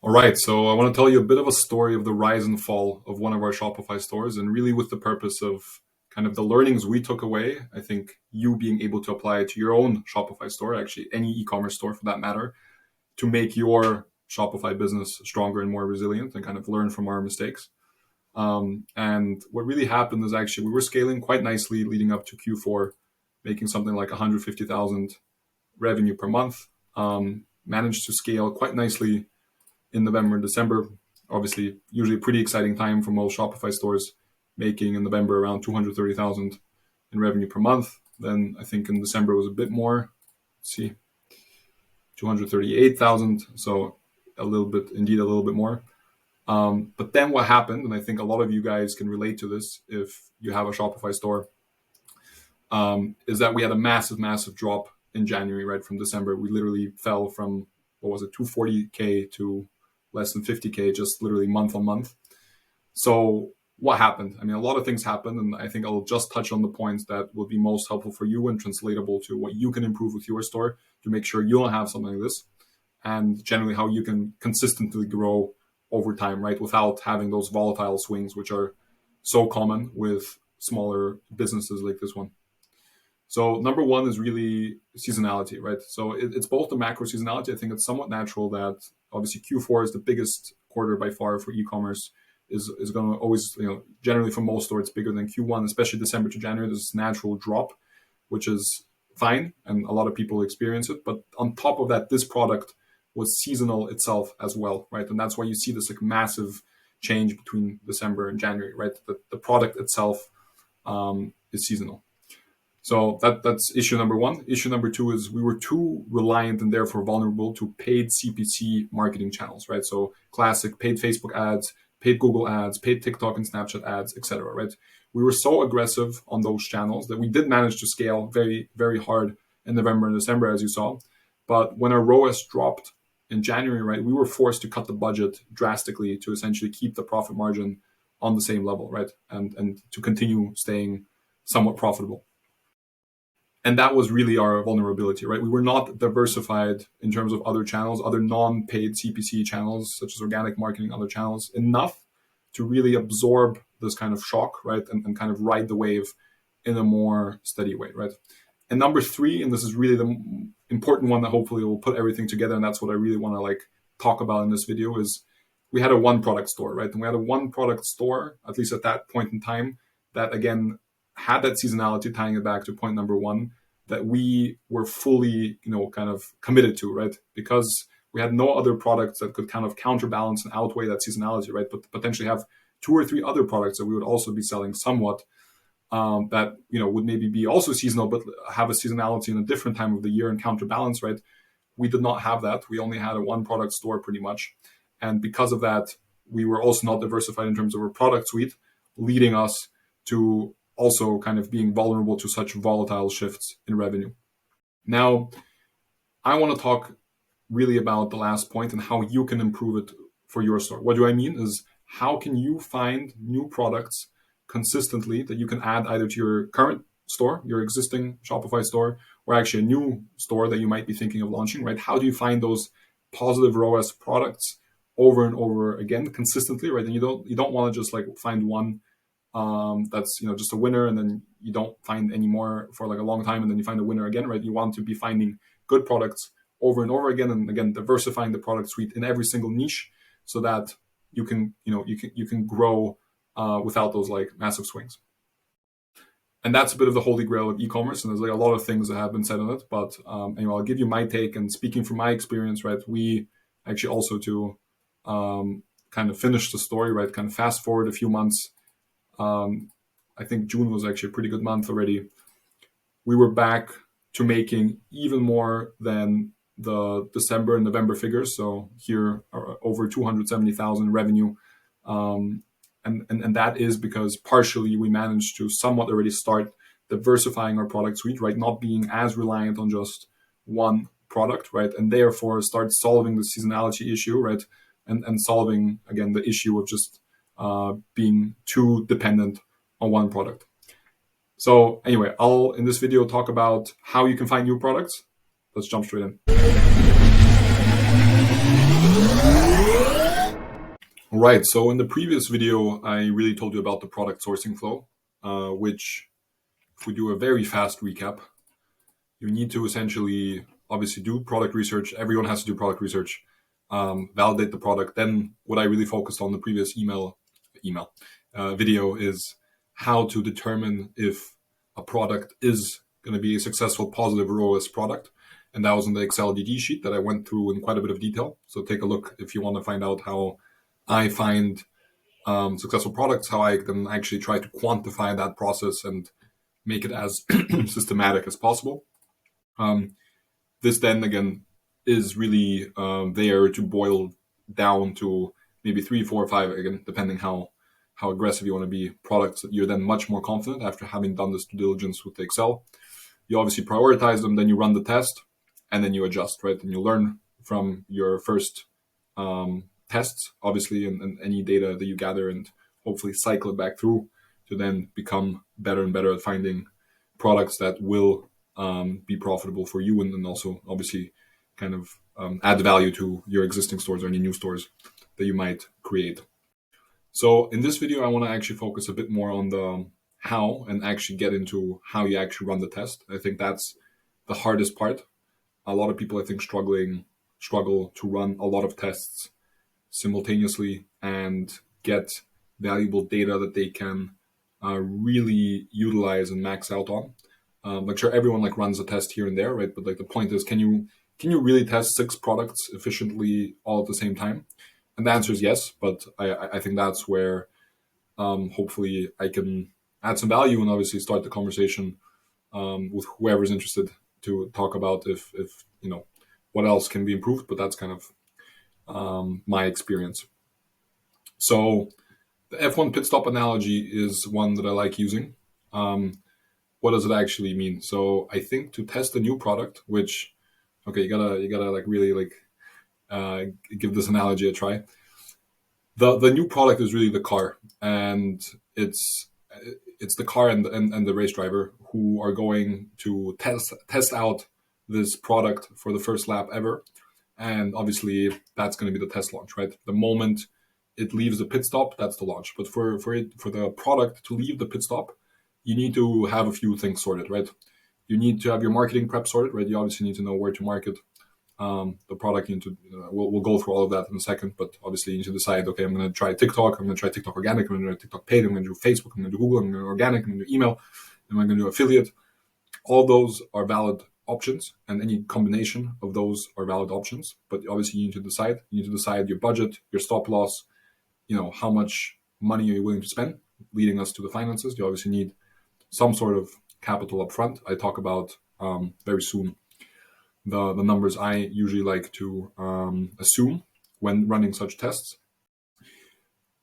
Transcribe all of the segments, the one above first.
All right, so I want to tell you a bit of a story of the rise and fall of one of our Shopify stores, and really with the purpose of kind of the learnings we took away. I think you being able to apply it to your own Shopify store, actually any e-commerce store for that matter, to make your Shopify business stronger and more resilient and kind of learn from our mistakes. And what really happened is actually we were scaling quite nicely leading up to Q4, making something like 150,000 revenue per month. Managed to scale quite nicely in November and December. Obviously, usually a pretty exciting time for most Shopify stores, making in November around 230,000 in revenue per month. Then I think in December it was a bit more. Let's see, 238,000. So a little bit more. But then what happened, and I think a lot of you guys can relate to this if you have a Shopify store, is that we had a massive drop in January, right? From December, we literally fell from, 240K to less than 50K, just literally month on month. So what happened? I mean, a lot of things happened, and I think I'll just touch on the points that will be most helpful for you and translatable to what you can improve with your store to make sure you don't have something like this, and generally how you can consistently grow over time, right? Without having those volatile swings, which are so common with smaller businesses like this one. So number one is really seasonality, right? So it's both the macro seasonality. I think it's somewhat natural that obviously Q4 is the biggest quarter by far for e-commerce, is going to always, generally for most stores, it's bigger than Q1, especially December to January. There's this natural drop, which is fine. And a lot of people experience it. But on top of that, this product was seasonal itself as well, right? And that's why you see this like massive change between December and January, right? The product itself is seasonal. So that's issue number one. Issue number two is we were too reliant and therefore vulnerable to paid CPC marketing channels, right? So classic paid Facebook ads, paid Google ads, paid TikTok and Snapchat ads, etc. Right? We were so aggressive on those channels that we did manage to scale very, very hard in November and December, as you saw. But when our ROAS dropped in January, right, we were forced to cut the budget drastically to essentially keep the profit margin on the same level, right? And to continue staying somewhat profitable. And that was really our vulnerability, right? We were not diversified in terms of other channels, other non-paid CPC channels, such as organic marketing, other channels, enough to really absorb this kind of shock, right? And kind of ride the wave in a more steady way, right? And number three, and this is really the important one that hopefully will put everything together, and that's what I really want to talk about in this video, is we had a one product store, right? And we had a one product store, at least at that point in time, that again, had that seasonality, tying it back to point number one, that we were fully, kind of committed to, right? Because we had no other products that could kind of counterbalance and outweigh that seasonality, right? But potentially have 2 or 3 other products that we would also be selling somewhat that, would maybe be also seasonal, but have a seasonality in a different time of the year and counterbalance, right? We did not have that. We only had a one product store pretty much. And because of that, we were also not diversified in terms of our product suite, leading us to also kind of being vulnerable to such volatile shifts in revenue. Now, I want to talk really about the last point and how you can improve it for your store. What do I mean is how can you find new products consistently that you can add either to your current store, your existing Shopify store, or actually a new store that you might be thinking of launching, right? How do you find those positive ROAS products over and over again consistently, right? And you don't want to just find one that's just a winner and then you don't find any more for a long time and then you find a winner again, right? You want to be finding good products over and over again, and again diversifying the product suite in every single niche so that you can grow without those massive swings. And that's a bit of the holy grail of e-commerce, and there's a lot of things that have been said on it, but anyway, I'll give you my take. And speaking from my experience, right, we actually also to kind of finish the story, right, kind of fast forward a few months. I think June was actually a pretty good month already. We were back to making even more than the December and November figures. So here are over 270,000 revenue. And that is because partially we managed to somewhat already start diversifying our product suite, right? Not being as reliant on just one product, right? And therefore start solving the seasonality issue, right? And solving, again, the issue of just being too dependent on one product. So anyway, I'll in this video talk about how you can find new products. Let's jump straight in. All right. So in the previous video, I really told you about the product sourcing flow, which, if we do a very fast recap, you need to essentially obviously do product research. Everyone has to do product research, validate the product. Then what I really focused on the previous video is how to determine if a product is going to be a successful positive ROAS product. And that was in the Excel DD sheet that I went through in quite a bit of detail. So take a look if you want to find out how I find successful products, how I can actually try to quantify that process and make it as systematic as possible. This then again is really there to boil down to maybe 3, 4, 5, again, depending how aggressive you want to be, products that you're then much more confident after having done this due diligence with the Excel. You obviously prioritize them, then you run the test, and then you adjust, right? And you learn from your first tests, obviously, and any data that you gather, and hopefully cycle it back through to then become better and better at finding products that will be profitable for you, and then also obviously kind of add value to your existing stores or any new stores that you might create. So in this video, I want to actually focus a bit more on the how and actually get into how you actually run the test. I think that's the hardest part. A lot of people, I think, struggle to run a lot of tests simultaneously and get valuable data that they can really utilize and max out on. Like sure, everyone like runs a test here and there, right? But like the point is, can you really test 6 products efficiently all at the same time? And the answer is yes. But I think that's where hopefully I can add some value and obviously start the conversation with whoever's interested to talk about if you know what else can be improved. But that's kind of my experience. So the F1 Pitstop analogy is one that I like using. What does it actually mean? So I think to test a new product, which, okay, you gotta like really like give this analogy a try. The new product is really the car, and it's the car and the race driver who are going to test out this product for the first lap ever, and obviously that's going to be the test launch, right? The moment it leaves the pit stop, that's the launch. But for the product to leave the pit stop, you need to have a few things sorted, right? You need to have your marketing prep sorted, right? You obviously need to know where to market the product. You need to, we'll go through all of that in a second, but obviously you need to decide, okay, I'm going to try TikTok, I'm going to try TikTok organic, I'm going to try TikTok paid, I'm going to do Facebook, I'm going to do Google, I'm going to do organic, I'm going to do email, and I'm going to do affiliate. All those are valid options, and any combination of those are valid options. But obviously you need to decide. You need to decide your budget, your stop loss, how much money are you willing to spend, leading us to the finances. You obviously need some sort of capital up front. I talk about very soon the numbers I usually like to assume when running such tests.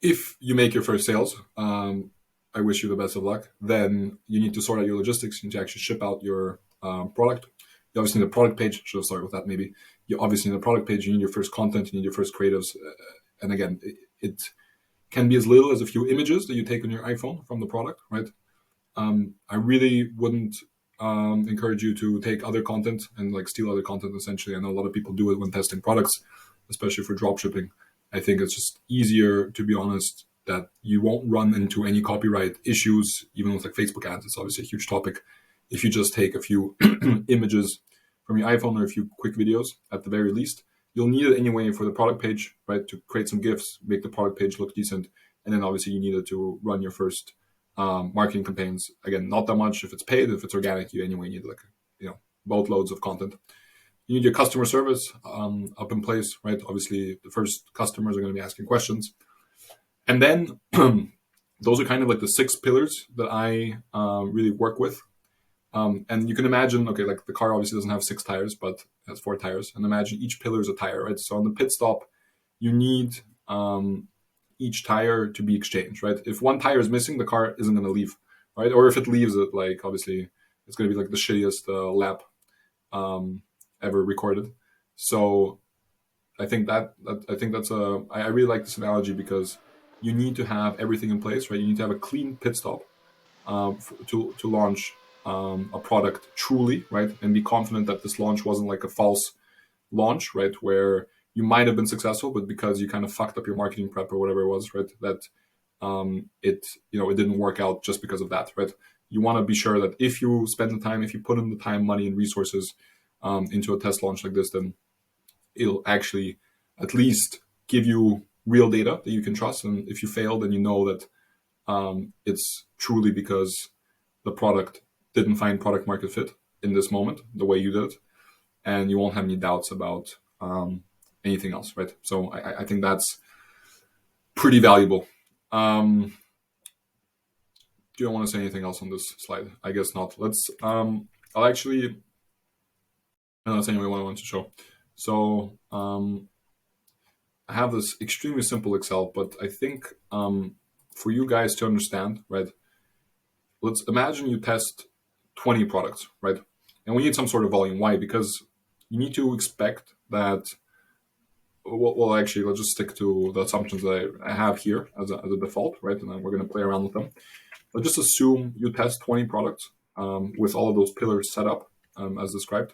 If you make your first sales, I wish you the best of luck. Then you need to sort out your logistics. You need to actually ship out your product. You obviously need a product page. Should have started with that maybe. You obviously need a product page. You need your first content. You need your first creatives. And again, it can be as little as a few images that you take on your iPhone from the product, right? I really wouldn't encourage you to take other content and like steal other content, essentially. I know a lot of people do it when testing products, especially for dropshipping. I think it's just easier, to be honest, that you won't run into any copyright issues, even with like Facebook ads. It's obviously a huge topic. If you just take a few images from your iPhone or a few quick videos, at the very least, you'll need it anyway for the product page, right? To create some GIFs, make the product page look decent. And then obviously you need it to run your first marketing campaigns. Again, not that much if it's paid. If it's organic, you anyway need like boatloads of content. You need your customer service up in place, right? Obviously, the first customers are going to be asking questions, and then those are kind of like the 6 pillars that I really work with. And you can imagine, okay, like the car obviously doesn't have 6 tires, but it has 4 tires, and imagine each pillar is a tire, right? So on the pit stop, you need each tire to be exchanged, right? If one tire is missing, the car isn't going to leave, right? Or if it leaves, it like obviously it's going to be like the shittiest lap ever recorded. So I think that's I really like this analogy because you need to have everything in place, right? You need to have a clean pit stop to launch a product truly, right? And be confident that this launch wasn't like a false launch, right? Where you might have been successful, but because you kind of fucked up your marketing prep or whatever it was, right? That it didn't work out just because of that, right? You want to be sure that if you spend the time, if you put in the time, money, and resources into a test launch like this, then it'll actually at least give you real data that you can trust. And if you fail, then you know that it's truly because the product didn't find product market fit in this moment the way you did, and you won't have any doubts about anything else, right? So I think that's pretty valuable. Do you want to say anything else on this slide? I guess not. Let's. I'll actually. That's anyway what I want to show. So I have this extremely simple Excel, but I think for you guys to understand, right? Let's imagine you test 20 products, right? And we need some sort of volume. Why? Because you need to expect that. Well, actually, let's just stick to the assumptions that I have here as a default, right? And then we're going to play around with them. Let's just assume you test 20 products with all of those pillars set up as described.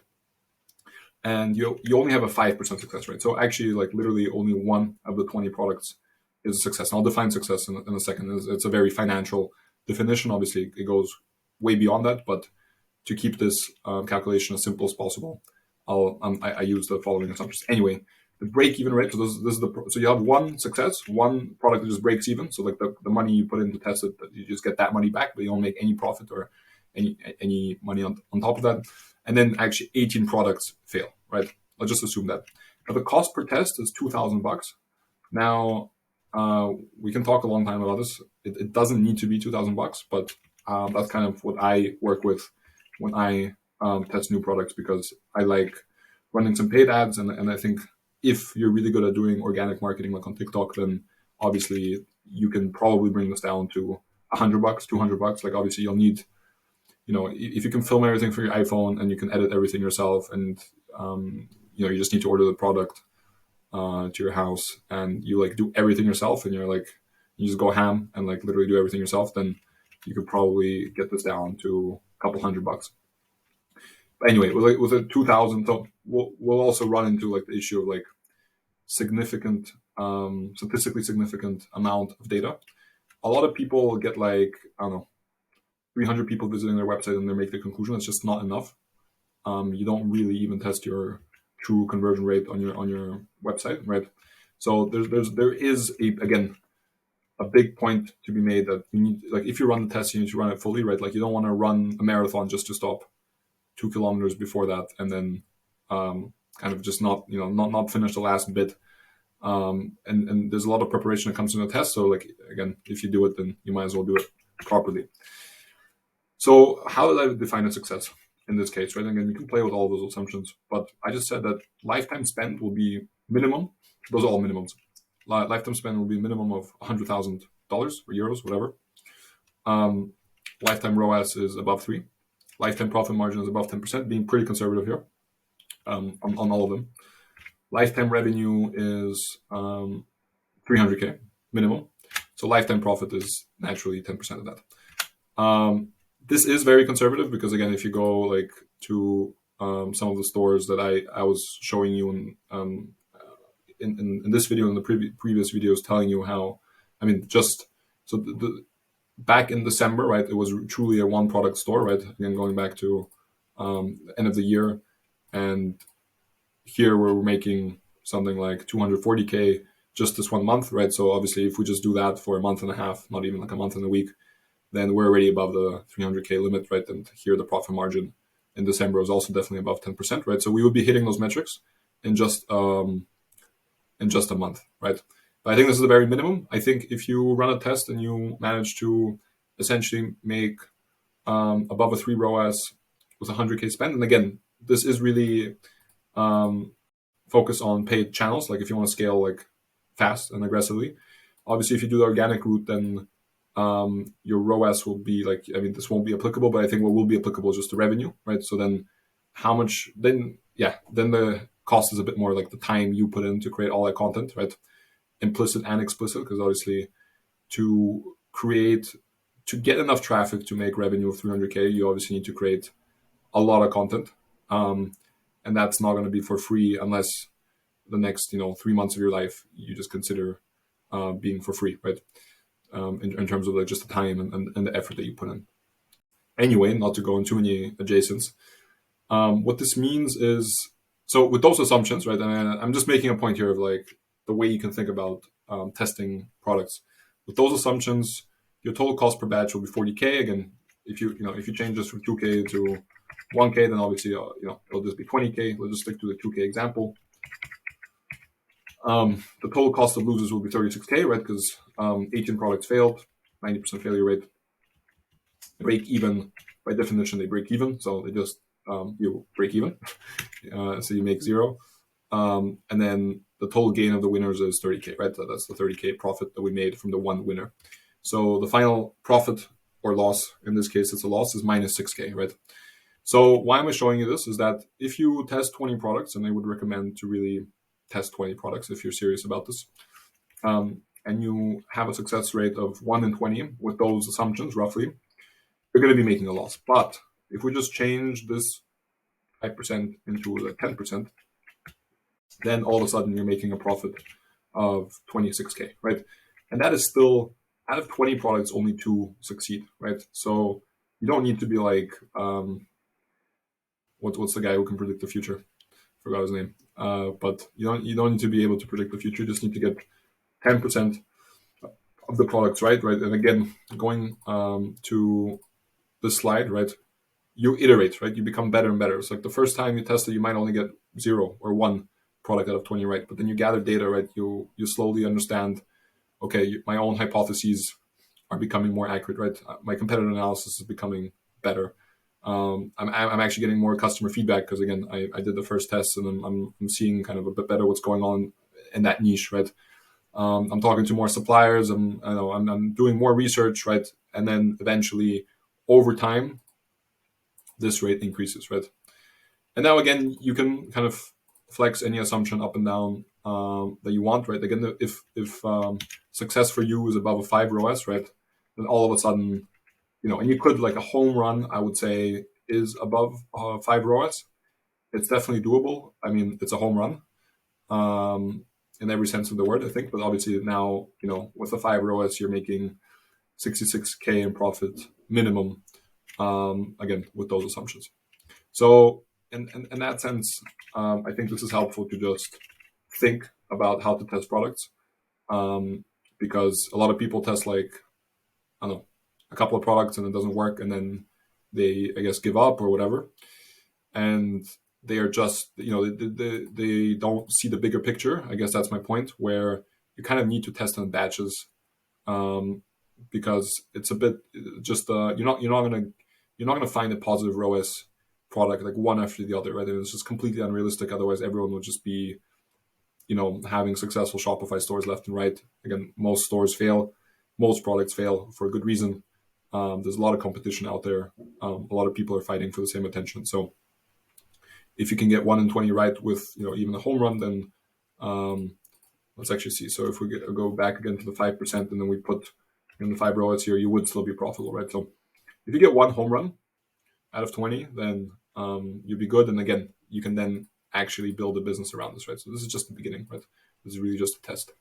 And you only have a 5% success rate. So actually, like literally only one of the 20 products is a success. And I'll define success in a second. It's a very financial definition. Obviously, it goes way beyond that. But to keep this calculation as simple as possible, I use the following assumptions. Anyway, the break-even rate. So so you have one success, one product that just breaks even. So like the money you put in to test it, you just get that money back, but you don't make any profit or any money on top of that. And then actually 18 products fail, right? Let's just assume that. Now the cost per test is $2,000. Now we can talk a long time about this. It doesn't need to be $2,000, but that's kind of what I work with when I test new products, because I like running some paid ads, and I think if you're really good at doing organic marketing like on TikTok, then obviously you can probably bring this down to $100, $200. Like obviously you'll need, if you can film everything for your iPhone and you can edit everything yourself, and you just need to order the product to your house, and you like do everything yourself, and you just go ham and like literally do everything yourself, then you could probably get this down to a couple $100. But anyway, with a 2,000, so we'll also run into like the issue of like significant, statistically significant amount of data. A lot of people get like, I don't know, 300 people visiting their website and they make the conclusion it's just not enough. You don't really even test your true conversion rate on your website, right? So there is a big point to be made that you need, like if you run the test, you need to run it fully, right? Like you don't want to run a marathon just to stop 2 kilometers before that and then kind of just not finish the last bit. And there's a lot of preparation that comes in the test. So like again, if you do it, then you might as well do it properly. So how did I define a success in this case, right? Again, you can play with all those assumptions, but I just said that lifetime spend will be minimum. Those are all minimums. Lifetime spend will be a minimum of $100,000 or euros, whatever. Lifetime ROAS is above 3. Lifetime profit margin is above 10%, being pretty conservative here on all of them. Lifetime revenue is 300K minimum. So lifetime profit is naturally 10% of that. This is very conservative because, again, if you go like to some of the stores that I was showing you in this video and the previous videos, telling you how, back in December, right, it was truly a one product store, right? Again, going back to end of the year, and here we're making something like 240K just this 1 month, right? So obviously, if we just do that for a month and a half, not even like a month and a week, then we're already above the 300K limit, right? And here the profit margin in December was also definitely above 10%, right? So we would be hitting those metrics in just a month, right? But I think this is the very minimum. I think if you run a test and you manage to essentially make above a 3 ROAS with 100K spend, and again, this is really focus on paid channels. Like if you want to scale like fast and aggressively, obviously if you do the organic route, then your ROAS will be like, this won't be applicable, but I think what will be applicable is just the revenue, right? So then how much, then the cost is a bit more like the time you put in to create all that content, right? Implicit and explicit, because obviously to get enough traffic to make revenue of 300K, you obviously need to create a lot of content. And that's not going to be for free unless the next 3 months of your life you just consider being for free, right? In terms of like just the time and the effort that you put in. Anyway, not to go into too many adjacents. What this means is, so with those assumptions, right? And I'm just making a point here of like the way you can think about testing products. With those assumptions, your total cost per batch will be 40K. Again, if you change this from 2K to 1K, then obviously it'll just be 20K. Let's just stick to the 2K example. The total cost of losers will be 36K, right? Because 18 products failed, 90% failure rate. Break even, by definition, they break even. So they just, you break even. So you make zero. And then the total gain of the winners is 30K, right? So that's the 30K profit that we made from the one winner. So the final profit or loss, in this case, it's a loss, is minus 6K, right? So why am I showing you this is that if you test 20 products, and I would recommend to really test 20 products if you're serious about this, and you have a success rate of 1 in 20 with those assumptions, roughly, you're going to be making a loss. But if we just change this 5% into the 10%, then all of a sudden you're making a profit of 26K, right? And that is still, out of 20 products, only 2 succeed, right? So you don't need to be like, what's the guy who can predict the future? Forgot his name. But you don't need to be able to predict the future. You just need to get 10% of the products right? And again, going to the slide, right? You iterate, right? You become better and better. It's like the first time you test it, you might only get 0 or 1 product out of 20 right, but then you gather data, right? You slowly understand, okay, my own hypotheses are becoming more accurate, right? My competitive analysis is becoming better. I'm actually getting more customer feedback because again, I did the first test and I'm seeing kind of a bit better what's going on in that niche, right? I'm talking to more suppliers. I'm doing more research, right? And then eventually, over time, this rate increases, right? And now again, you can kind of flex any assumption up and down that you want, right? Again, if success for you is above a 5 ROAS, right, then all of a sudden, and you could, like, a home run, I would say, is above 5 ROAS. It's definitely doable. I mean, it's a home run in every sense of the word, I think. But obviously now, with a 5 ROAS, you're making 66K in profit minimum, again, with those assumptions. So in that sense, I think this is helpful to just think about how to test products, because a lot of people test, like, I don't know, a couple of products and it doesn't work, and then they, I guess, give up or whatever, and they are just, they don't see the bigger picture. I guess that's my point, where you kind of need to test in batches, because it's a bit just you're not gonna find a positive ROAS product like one after the other, right? And it's just completely unrealistic. Otherwise, everyone would just be, having successful Shopify stores left and right. Again, most stores fail, most products fail for a good reason. There's a lot of competition out there. A lot of people are fighting for the same attention. So if you can get 1 in 20 right with, even a home run, then let's actually see. So if we go back again to the 5%, and then we put in the 5 ROAS here, you would still be profitable, right? So if you get 1 home run out of 20, then you'll be good. And again, you can then actually build a business around this, right? So this is just the beginning, right? This is really just a test.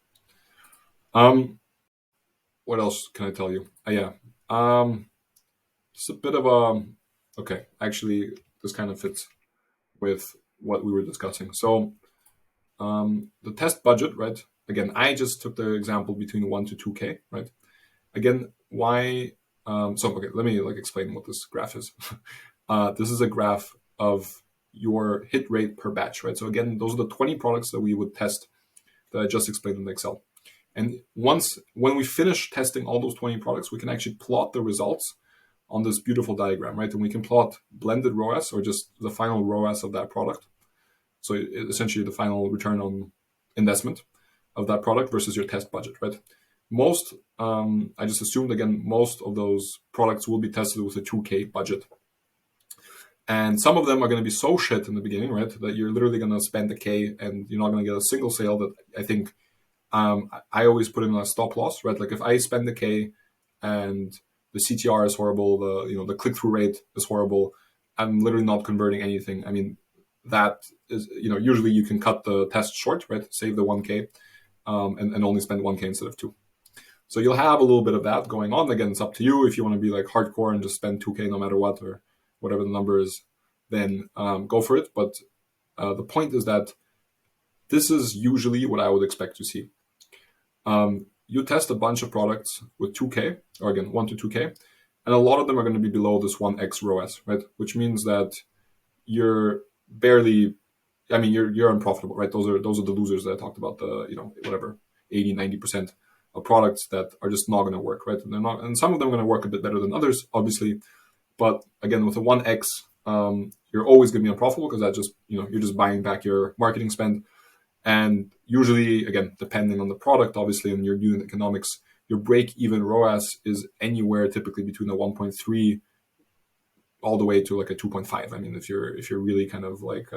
What else can I tell you? Just a bit of okay, actually, this kind of fits with what we were discussing. So the test budget, right? Again, I just took the example between 1 to 2K, right? Again, why? Okay, let me explain what this graph is. This is a graph of your hit rate per batch, right? So again, those are the 20 products that we would test that I just explained in Excel. And when we finish testing all those 20 products, we can actually plot the results on this beautiful diagram, right? And we can plot blended ROAS, or just the final ROAS of that product. So essentially the final return on investment of that product versus your test budget, right? Most, I just assumed, again, most of those products will be tested with a 2K budget. And some of them are going to be so shit in the beginning, right, that you're literally going to spend a K and you're not going to get a single sale. That I think I always put in a stop loss, right? Like if I spend a K and the CTR is horrible, the click-through rate is horrible, I'm literally not converting anything. I mean, that is, usually you can cut the test short, right? Save the 1K and only spend 1K instead of 2. So you'll have a little bit of that going on. Again, it's up to you. If you want to be like hardcore and just spend 2K no matter what, or whatever the number is, then go for it. But the point is that this is usually what I would expect to see. You test a bunch of products with 2K, or again, 1 to 2K, and a lot of them are going to be below this 1x ROAS, right? Which means that you're barely, you're unprofitable, right? Those are the losers that I talked about, the, whatever, 80, 90% of products that are just not going to work, right? And they're not, and some of them are going to work a bit better than others, obviously. But again, with a 1x, you're always going to be unprofitable because that just, you're just buying back your marketing spend. And usually, again, depending on the product, obviously, and your unit economics, your break-even ROAS is anywhere typically between a 1.3 all the way to like a 2.5. I mean, if you're really kind of like,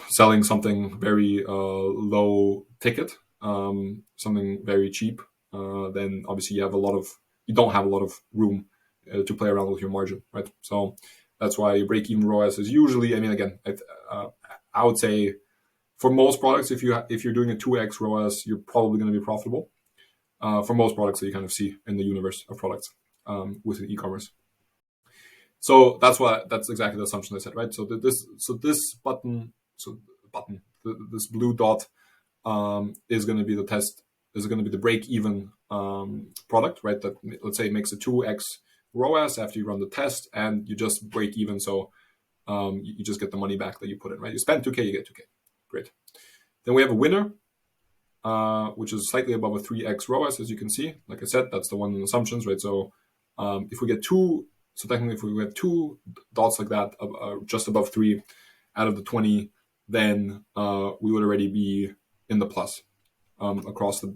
selling something very low ticket, something very cheap, then obviously you don't have a lot of room to play around with your margin, right? So that's why break-even ROAS is usually, again, I would say for most products, if you're doing a 2x ROAS, you're probably going to be profitable for most products that you kind of see in the universe of products within e-commerce. So that's exactly the assumption I said, right? So this blue dot is going to be the test, is going to be the break-even product, right? That, let's say, makes a 2x ROAS after you run the test, and you just break even. So you just get the money back that you put in, right? You spend 2K, you get 2K. Great. Then we have a winner, which is slightly above a 3x ROAS, as you can see. Like I said, that's the one in assumptions, right? So if we get two dots like that, just above 3 out of the 20, then we would already be in the plus across the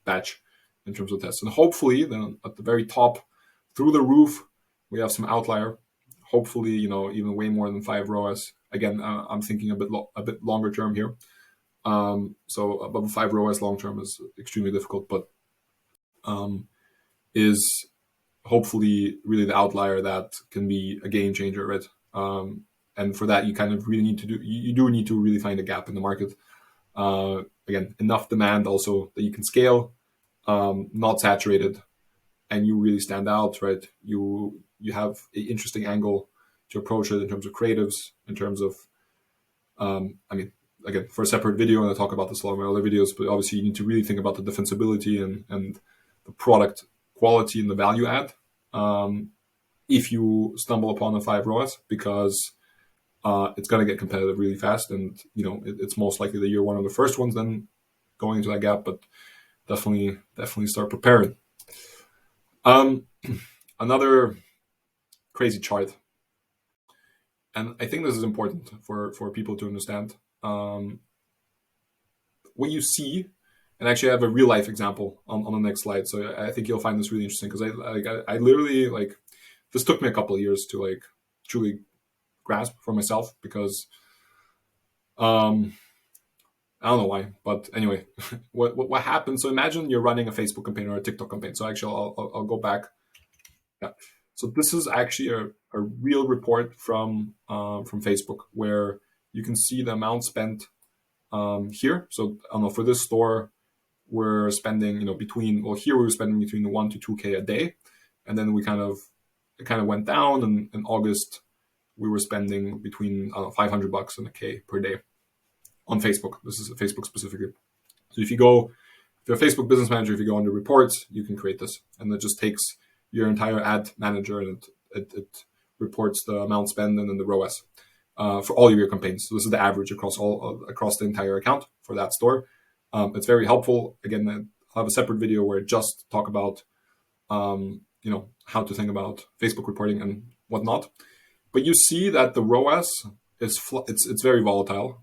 batch in terms of tests. And hopefully, then at the very top, through the roof, we have some outlier. Hopefully, even way more than 5 ROAS. Again, I'm thinking a bit longer term here. So above 5 ROAS long term is extremely difficult, but is hopefully really the outlier that can be a game changer, right? And for that, you kind of really need to really find a gap in the market. Again, enough demand also that you can scale, not saturated, and you really stand out, right? You have an interesting angle to approach it in terms of creatives, in terms of, again, for a separate video, and I talk about this a lot in my other videos, but obviously you need to really think about the defensibility and the product quality and the value add if you stumble upon a 5 ROAS, because it's going to get competitive really fast, and it's most likely that you're one of the first ones then going into that gap, but definitely start preparing. Another crazy chart, and I think this is important for people to understand. What you see, and actually I have a real life example on the next slide, so I think you'll find this really interesting, because I literally, this took me a couple of years to truly grasp for myself, because I don't know why, but anyway, what happens? So imagine you're running a Facebook campaign or a TikTok campaign. So actually, I'll go back. Yeah. So this is actually a real report from Facebook, where you can see the amount spent here. So I don't know, for this store, we're spending here we were spending between 1 to 2K a day, and then it kind of went down. And in August, we were spending between $500 and $1K per day on Facebook. This is Facebook specifically. So if you're a Facebook business manager, if you go under reports, you can create this, and it just takes your entire ad manager, and it reports the amount spent and then the ROAS for all of your campaigns. So this is the average across the entire account for that store. It's very helpful. Again, I'll have a separate video where I just talk about how to think about Facebook reporting and whatnot. But you see that the ROAS it's very volatile.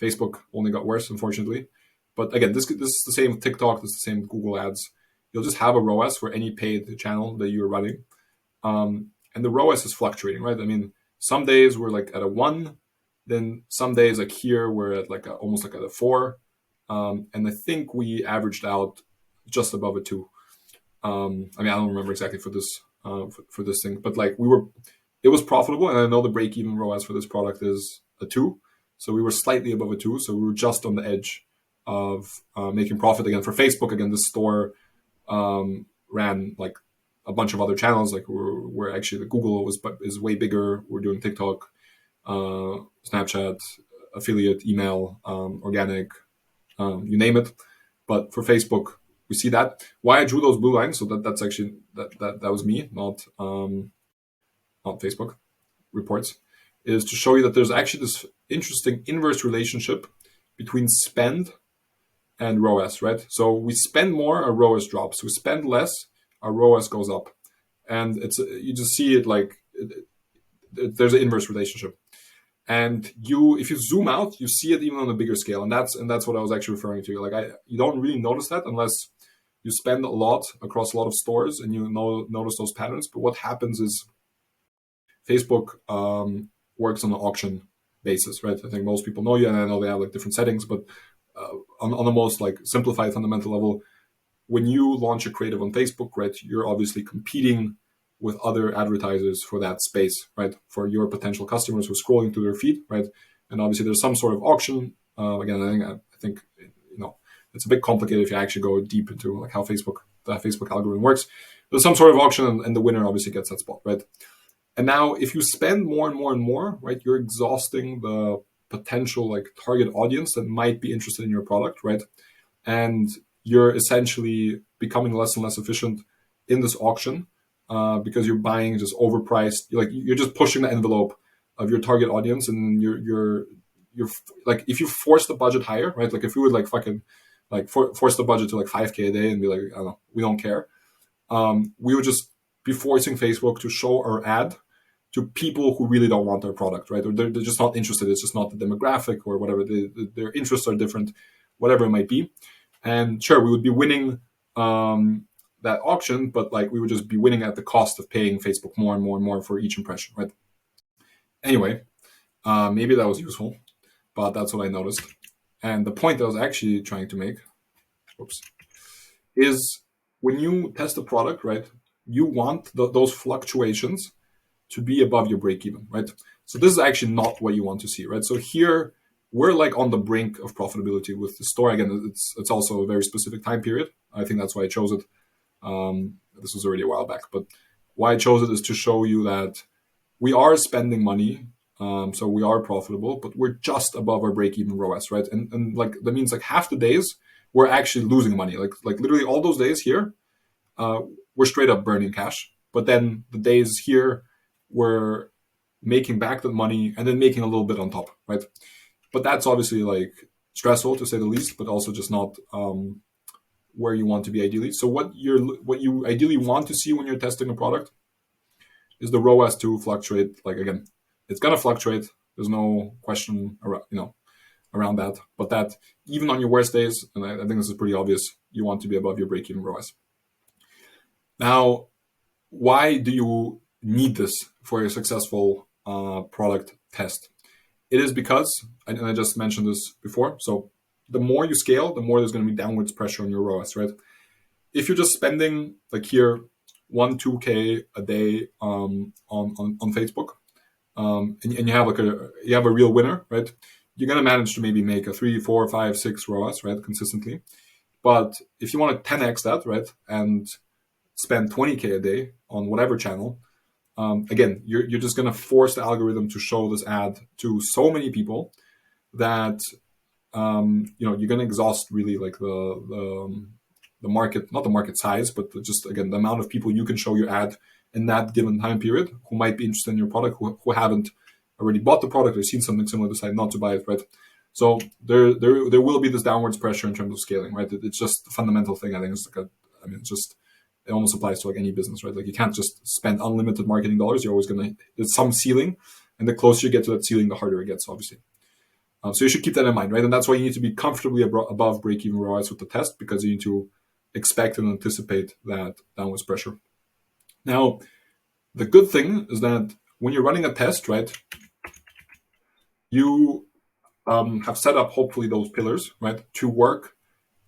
Facebook only got worse, unfortunately. But again, this is the same with TikTok. This is the same with Google Ads. You'll just have a ROAS for any paid channel that you're running, and the ROAS is fluctuating, right? Some days we're at a 1, then some days here we're at almost at a 4, and I think we averaged out just above a 2. I don't remember exactly for this thing, but we were it was profitable, and I know the break-even ROAS for this product is a 2. So we were slightly above a 2. So we were just on the edge of making profit. Again, for Facebook, again, the store ran like a bunch of other channels. Like we're actually, the Google is way bigger. We're doing TikTok, Snapchat, affiliate, email, organic, you name it. But for Facebook, we see that. Why I drew those blue lines, so that's actually that was me, not Facebook reports, is to show you that there's actually this interesting inverse relationship between spend and ROAS, right? So we spend more, our ROAS drops. We spend less, our ROAS goes up. And you just see it like there's an inverse relationship. And if you zoom out, you see it even on a bigger scale. And that's what I was actually referring to. Like you don't really notice that unless you spend a lot across a lot of stores and you notice those patterns. But what happens is Facebook works on an auction basis, right? I think most people know you, and I know they have like different settings, but on the most like simplified fundamental level, when you launch a creative on Facebook, right, you're obviously competing with other advertisers for that space, right? For your potential customers who are scrolling through their feed, right? And obviously there's some sort of auction. Again, I think it's a bit complicated if you actually go deep into like how the Facebook algorithm works. There's some sort of auction, and the winner obviously gets that spot, right? And now if you spend more and more and more, right, you're exhausting the potential like target audience that might be interested in your product, right? And you're essentially becoming less and less efficient in this auction because you're buying just overpriced. You're just pushing the envelope of your target audience, and you're like, if you force the budget higher, right? Like if we would like fucking like force the budget to like 5K a day and be like, I don't know, we don't care. We would just be forcing Facebook to show our ad to people who really don't want our product, right? Or they're just not interested. It's just not the demographic or whatever. Their interests are different, whatever it might be. And sure, we would be winning that auction, but like we would just be winning at the cost of paying Facebook more and more and more for each impression, right? Anyway, maybe that was useful, but that's what I noticed. And the point I was actually trying to make, is when you test a product, right, you want those fluctuations to be above your break even, right? So this is actually not what you want to see, right? So here we're like on the brink of profitability with the store. Again, it's also a very specific time period. I think that's why I chose it. This was already a while back, but why I chose it is to show you that we are spending money, so we are profitable, but we're just above our break-even ROAS, right? And like that means like half the days we're actually losing money. Like literally all those days here, we're straight up burning cash. But then the days here, we're making back that money and then making a little bit on top, right? But that's obviously like stressful to say the least, but also just not where you want to be ideally. So what you ideally want to see when you're testing a product is the ROAS to fluctuate. Like again, it's gonna fluctuate. There's no question around that. But that even on your worst days, and I think this is pretty obvious, you want to be above your break-even ROAS. Now, why do you need this for a successful product test? It is because, and I just mentioned this before, so the more you scale, the more there's going to be downwards pressure on your ROAS, right? If you're just spending like here 1-2K a day on Facebook, and you have a real winner, right? You're going to manage to maybe make a 3, 4, 5, 6 ROAS, right, consistently. But if you want to 10x that, right, and spend 20K a day on whatever channel, again, you're just going to force the algorithm to show this ad to so many people that you're going to exhaust really like the market, not the market size, but just again the amount of people you can show your ad in that given time period who might be interested in your product, who haven't already bought the product or seen something similar, decide not to buy it, right? So there will be this downwards pressure in terms of scaling, right? It's just a fundamental thing. I think it's like it almost applies to like any business, right? Like you can't just spend unlimited marketing dollars. You're always there's some ceiling, and the closer you get to that ceiling, the harder it gets, obviously. So you should keep that in mind, right? And that's why you need to be comfortably above break-even ROAS with the test, because you need to expect and anticipate that downwards pressure. Now, the good thing is that when you're running a test, right, you have set up hopefully those pillars, right, to work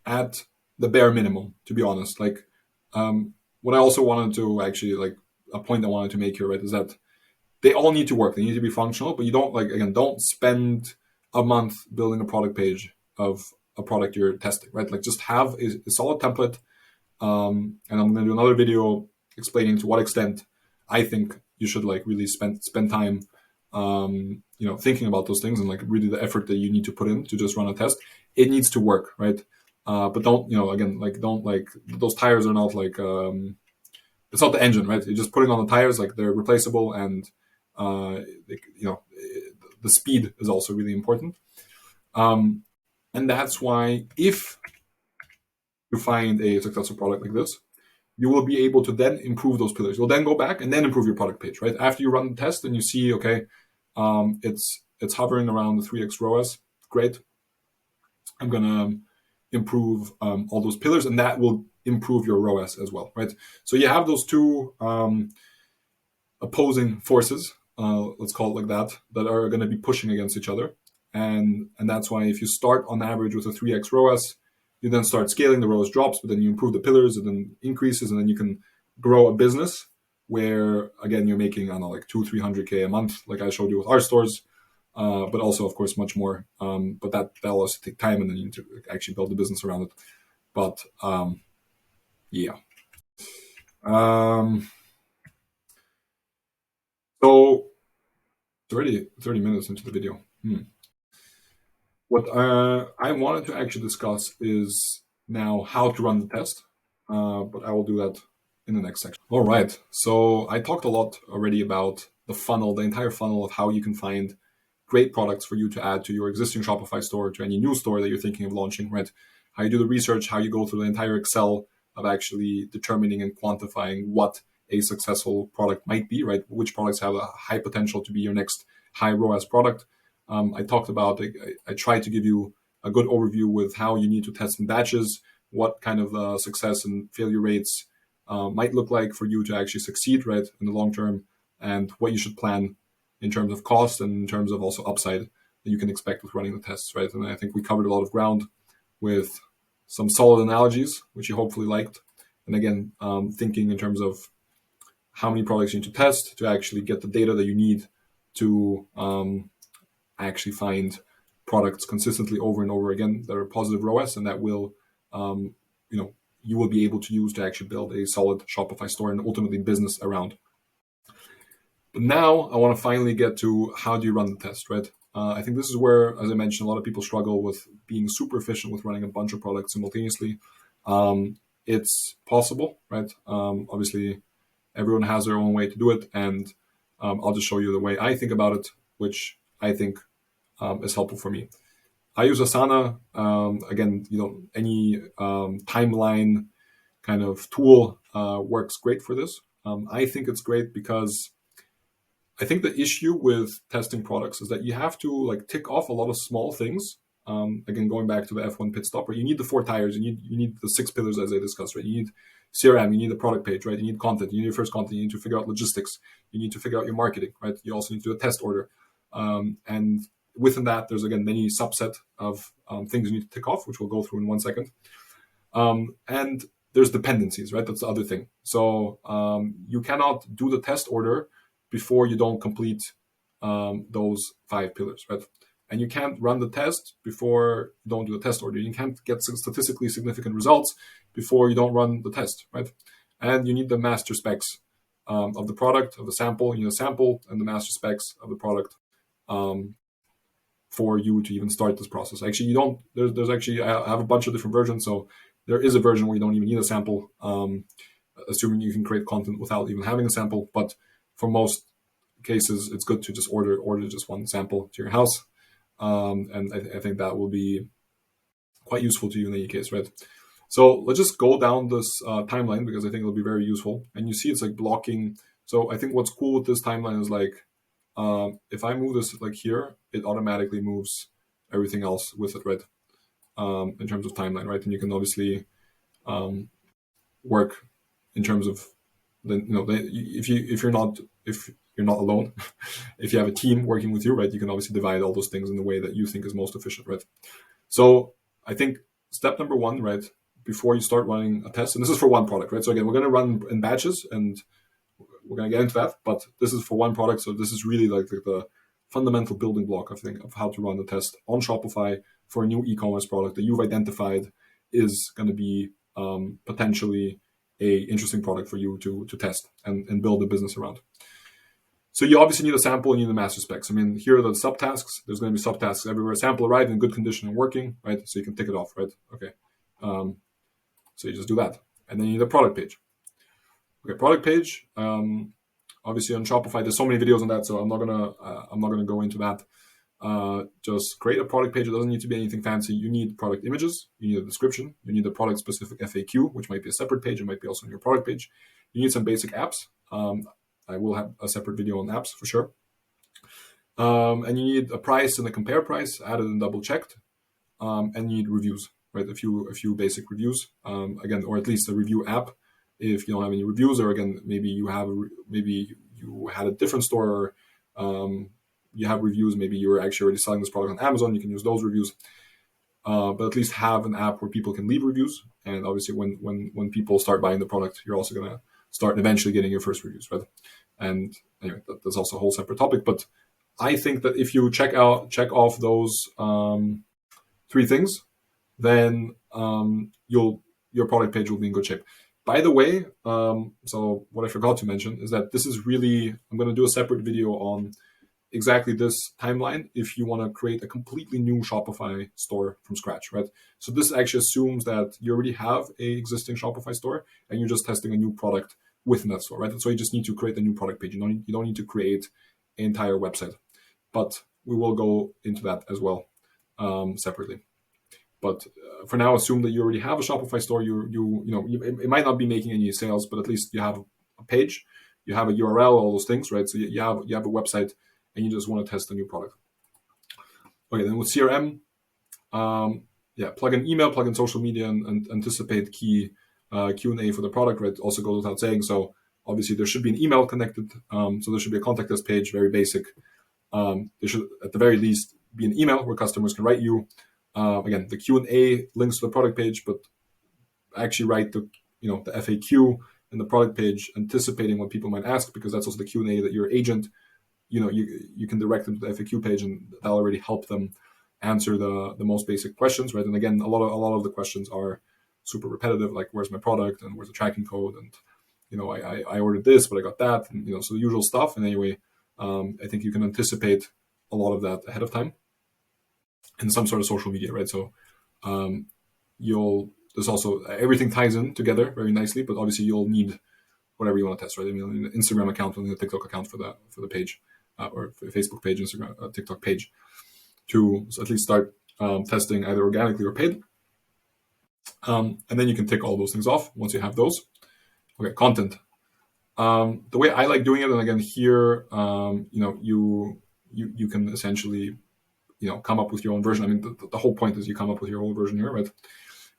at the bare minimum, to be honest. Like what I also wanted to actually, like a point I wanted to make here, right, is that they all need to work. They need to be functional, but you don't spend a month building a product page of a product you're testing, right? Like just have a solid template. And I'm going to do another video explaining to what extent I think you should like really spend time, thinking about those things and like really the effort that you need to put in to just run a test. It needs to work, right? But don't, those tires are not like, it's not the engine, right? You're just putting on the tires, like they're replaceable, and the speed is also really important. And that's why if you find a successful product like this, you will be able to then improve those pillars. You'll then go back and then improve your product page, right? After you run the test and you see, okay, it's hovering around the 3x ROAS, great. I'm gonna improve all those pillars, and that will improve your ROAS as well, right? So you have those two opposing forces, let's call it like that are going to be pushing against each other, and that's why if you start on average with a 3x ROAS, you then start scaling, the ROAS drops, but then you improve the pillars, and then increases, and then you can grow a business where again you're making, I don't know, like 200-300K a month, like I showed you with our stores. But also, of course, much more. But that'll also take time, and then you need to actually build the business around it. But yeah. So it's already 30 minutes into the video. What I wanted to actually discuss is now how to run the test. But I will do that in the next section. All right. So I talked a lot already about the funnel, the entire funnel of how you can find great products for you to add to your existing Shopify store, to any new store that you're thinking of launching, right? How you do the research, how you go through the entire Excel of actually determining and quantifying what a successful product might be, right? Which products have a high potential to be your next high ROAS product. I talked about, I tried to give you a good overview with how you need to test in batches, what kind of success and failure rates might look like for you to actually succeed, right, in the long term, and what you should plan in terms of cost and in terms of also upside that you can expect with running the tests, right? And I think we covered a lot of ground with some solid analogies, which you hopefully liked. And again, thinking in terms of how many products you need to test to actually get the data that you need to actually find products consistently over and over again that are positive ROAS, and that will, you will be able to use to actually build a solid Shopify store and ultimately business around. But now I want to finally get to how do you run the test, right? I think this is where, as I mentioned, a lot of people struggle with being super efficient with running a bunch of products simultaneously. It's possible, right? Obviously, everyone has their own way to do it, and I'll just show you the way I think about it, which I think is helpful for me. I use Asana. Again, any timeline kind of tool works great for this. I think it's great because I think the issue with testing products is that you have to like tick off a lot of small things. Again, going back to the F1 Pitstop, where you need the 4 tires, you need the 6 pillars as I discussed, right? You need CRM, you need the product page, right? You need content, you need your first content, you need to figure out logistics, you need to figure out your marketing, right? You also need to do a test order. And within that, there's again many subset of things you need to tick off, which we'll go through in 1 second. And there's dependencies, right? That's the other thing. So you cannot do the test order before you don't complete those 5 pillars, right? And you can't run the test before you don't do the test order. You can't get statistically significant results before you don't run the test, right? And you need the master specs of the product, of the sample. You need a sample and the master specs of the product for you to even start this process. Actually, you don't. There's actually, I have a bunch of different versions. So there is a version where you don't even need a sample, assuming you can create content without even having a sample. But for most cases, it's good to just order just one sample to your house. And I think that will be quite useful to you in any case, right? So let's just go down this timeline because I think it'll be very useful. And you see it's like blocking. So I think what's cool with this timeline is like, if I move this like here, it automatically moves everything else with it, right? In terms of timeline, right? And you can obviously work in terms of if you're not alone, if you have a team working with you, right, you can obviously divide all those things in the way that you think is most efficient, right? So I think step number 1, right, before you start running a test, and this is for one product, right? So again, we're going to run in batches, and we're going to get into that, but this is for one product. So this is really like the fundamental building block, I think, of how to run the test on Shopify for a new e-commerce product that you've identified is going to be potentially a interesting product for you to test and build a business around. So you obviously need a sample and you need the master specs. I mean, here are the subtasks. There's going to be subtasks everywhere. Sample arrived in good condition and working, right? So you can tick it off, right? Okay. So you just do that. And then you need a product page. Okay, product page. Obviously on Shopify, there's so many videos on that, so I'm not gonna go into that. Just create a product page. It doesn't need to be anything fancy. You need product images. You need a description. You need a product specific FAQ, which might be a separate page. It might be also on your product ppage. You need some basic apps. I will have a separate video on apps for sure. And you need a price and a compare price added and double checked. And you need reviews, right? A few basic reviews. Again, or at least a review app. If you don't have any reviews, or again, maybe you had a different store, or you have reviews. Maybe you're actually already selling this product on Amazon. You can use those reviews, but at least have an app where people can leave reviews. And obviously, when people start buying the product, you're also gonna start eventually getting your first reviews, right? And anyway, that's also a whole separate topic. But I think that if you check off those 3 things, then your product page will be in good shape. By the way, so what I forgot to mention is that this is really, I'm going to do a separate video on exactly this timeline if you want to create a completely new Shopify store from scratch, right? So this actually assumes that you already have a existing Shopify store and you're just testing a new product within that store, right? And so you just need to create a new product page. You don't need to create an entire website, but we will go into that as well separately. But for now, assume that you already have a Shopify store. It might not be making any sales, but at least you have a page, you have a URL, all those things, right? So you have a website, and you just want to test a new product. Okay, then with CRM, plug in email, plug in social media, and anticipate key Q&A for the product, right? Also goes without saying. So obviously there should be an email connected. So there should be a contact us page, very basic. There should, at the very least, be an email where customers can write you. Again, the Q&A links to the product page, but actually write the FAQ in the product page, anticipating what people might ask, because that's also the Q&A that your agent, you can direct them to the FAQ page, and that'll already help them answer the most basic questions, right? And again, a lot of the questions are super repetitive, like where's my product and where's the tracking code, and I ordered this, but I got that, and so the usual stuff. And anyway, I think you can anticipate a lot of that ahead of time in some sort of social media, right? So there's also, everything ties in together very nicely, but obviously you'll need whatever you want to test, right? I mean, an Instagram account and a TikTok account for the page, or for Facebook page, Instagram, TikTok page, to at least start testing either organically or paid. And then you can tick all those things off once you have those. Okay, content. The way I like doing it, and again here, you can essentially come up with your own version. I mean, the whole point is you come up with your own version here, right?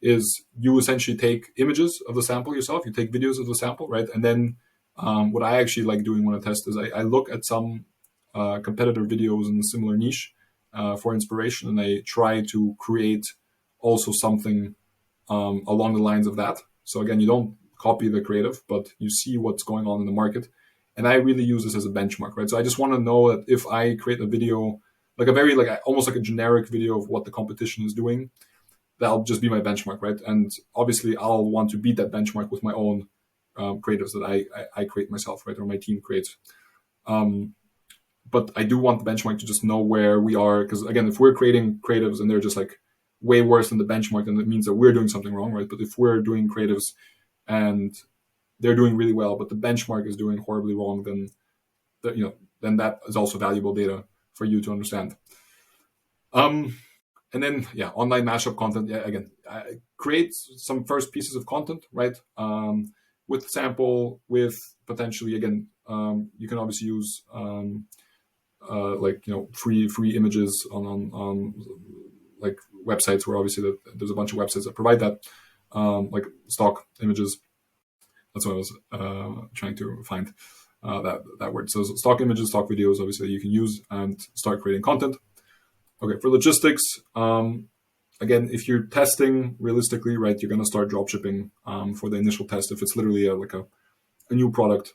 Is you essentially take images of the sample yourself, you take videos of the sample, right? And then what I actually like doing when I test is I look at some competitor videos in a similar niche for inspiration, and I try to create also something along the lines of that. So again, you don't copy the creative, but you see what's going on in the market. And I really use this as a benchmark, right? So I just want to know that if I create a video, like a very, almost like a generic video of what the competition is doing, that'll just be my benchmark, right? And obviously I'll want to beat that benchmark with my own creatives that I create myself, right? Or my team creates. But I do want the benchmark to just know where we are. Because again, if we're creating creatives and they're just way worse than the benchmark, then it means that we're doing something wrong, right? But if we're doing creatives and they're doing really well, but the benchmark is doing horribly wrong, then that is also valuable data for you to understand. And then, online mashup content. Again, create some first pieces of content, right? With sample, with potentially, again, you can obviously use free images on websites where obviously there's a bunch of websites that provide that, like stock images. That's what I was trying to find that word. So stock images, stock videos, obviously you can use and start creating content. Okay, for logistics, again, if you're testing realistically, right, you're going to start dropshipping for the initial test. If it's literally a new product,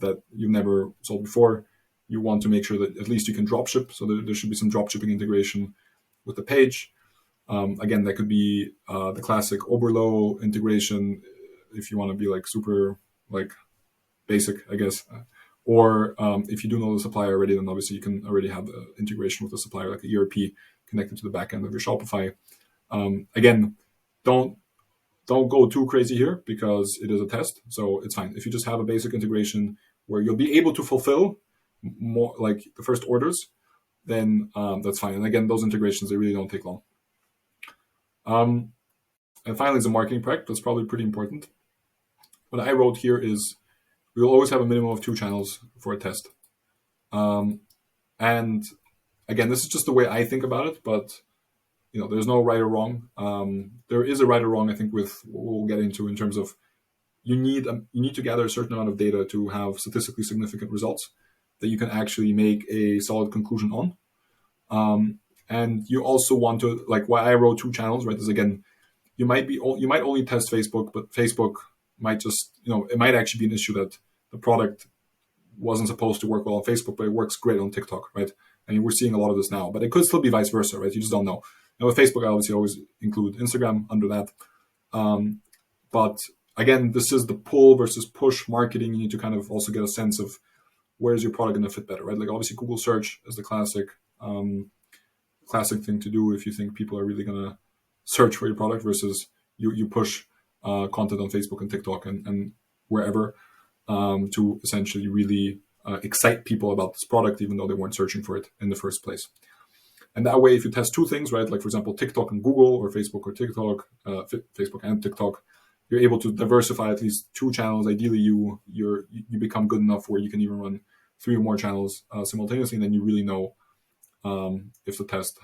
that you've never sold before. You want to make sure that at least you can dropship. So there should be some dropshipping integration with the page. Again, that could be the classic Oberlo integration if you want to be like super like basic, I guess. Or if you do know the supplier already, then obviously you can already have the integration with the supplier, like a ERP connected to the back end of your Shopify. Again, don't go too crazy here because it is a test, so it's fine. If you just have a basic integration where you'll be able to fulfill more like the first orders, then that's fine. And again, those integrations, they really don't take long. And finally, the marketing prep. That's probably pretty important. What I wrote here is we will always have a minimum of 2 channels for a test. And again, this is just the way I think about it, but there's no right or wrong. There is a right or wrong, I think, with what we'll get into in terms of you need to gather a certain amount of data to have statistically significant results that you can actually make a solid conclusion on. And you also want to, like why I wrote 2 channels, right, is again, you might only test Facebook, but Facebook might just, it might actually be an issue that the product wasn't supposed to work well on Facebook, but it works great on TikTok, right? I mean, we're seeing a lot of this now, but it could still be vice versa, right? You just don't know. And with Facebook, I obviously always include Instagram under that. But again, this is the pull versus push marketing. You need to kind of also get a sense of where's your product going to fit better, right? Like obviously Google search is the classic thing to do if you think people are really going to search for your product versus you push content on Facebook and TikTok and wherever to essentially really excite people about this product, even though they weren't searching for it in the first place. And that way, if you test 2 things, right, like for example, TikTok and Google or Facebook or TikTok, Facebook and TikTok, you're able to diversify at least 2 channels. Ideally, you become good enough where you can even run 3 or more channels simultaneously, and then you really know if the test